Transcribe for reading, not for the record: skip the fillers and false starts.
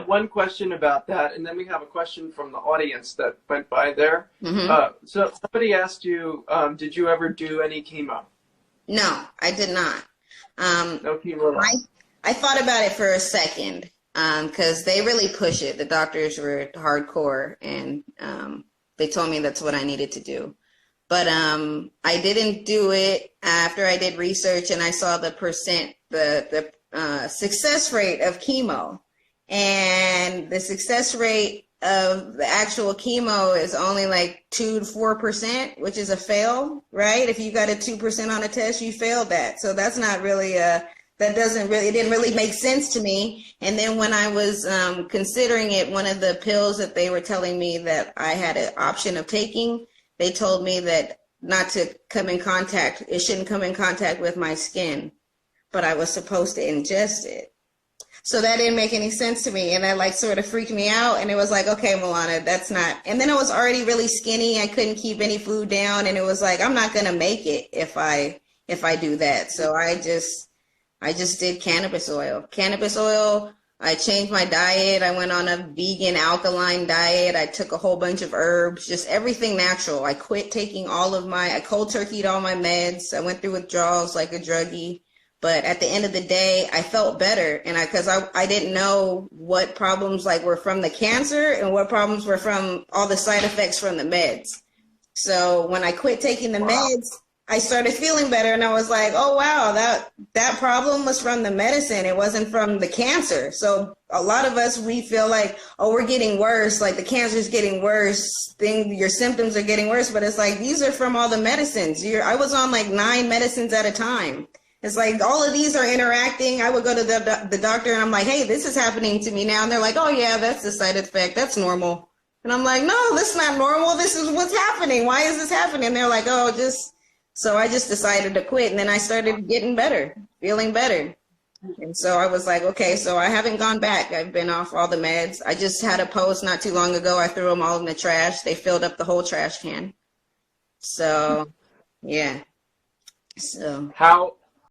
have one question about that, and then we have a question from the audience that went by there. So somebody asked you, did you ever do any chemo? No, I did not. No chemo. I thought about it for a second because they really push it. The doctors were hardcore, and they told me that's what I needed to do. But I didn't do it after I did research and I saw the success rate of chemo. And the success rate of the actual chemo is only like 2 to 4%, which is a fail, right? If you got a 2% on a test, you failed that. So that's not really it didn't really make sense to me. And then when I was considering it, one of the pills that they were telling me that I had an option of taking, they told me that not to come in contact, it shouldn't come in contact with my skin, but I was supposed to ingest it. So that didn't make any sense to me. And that like sort of freaked me out. And it was like, okay, Milana, that's not. And then I was already really skinny. I couldn't keep any food down. And it was like, I'm not going to make it if I do that. So I just did cannabis oil. Cannabis oil, I changed my diet. I went on a vegan alkaline diet. I took a whole bunch of herbs, just everything natural. I quit taking I cold turkeyed all my meds. I went through withdrawals like a druggie. But at the end of the day, I felt better. And because I didn't know what problems like were from the cancer and what problems were from all the side effects from the meds. So when I quit taking the meds, I started feeling better, and I was like, oh, wow, that problem was from the medicine. It wasn't from the cancer. So a lot of us, we feel like, oh, we're getting worse, like the cancer's getting worse, your symptoms are getting worse. But it's like, these are from all the medicines. I was on like 9 medicines at a time. It's like all of these are interacting. I would go to the doctor, and I'm like, hey, this is happening to me now. And they're like, oh, yeah, that's the side effect. That's normal. And I'm like, no, this is not normal. This is what's happening. Why is this happening? And they're like, oh, So I just decided to quit, and then I started getting better, feeling better. And so I was like, okay, so I haven't gone back. I've been off all the meds. I just had a post not too long ago. I threw them all in the trash. They filled up the whole trash can. So, yeah. So how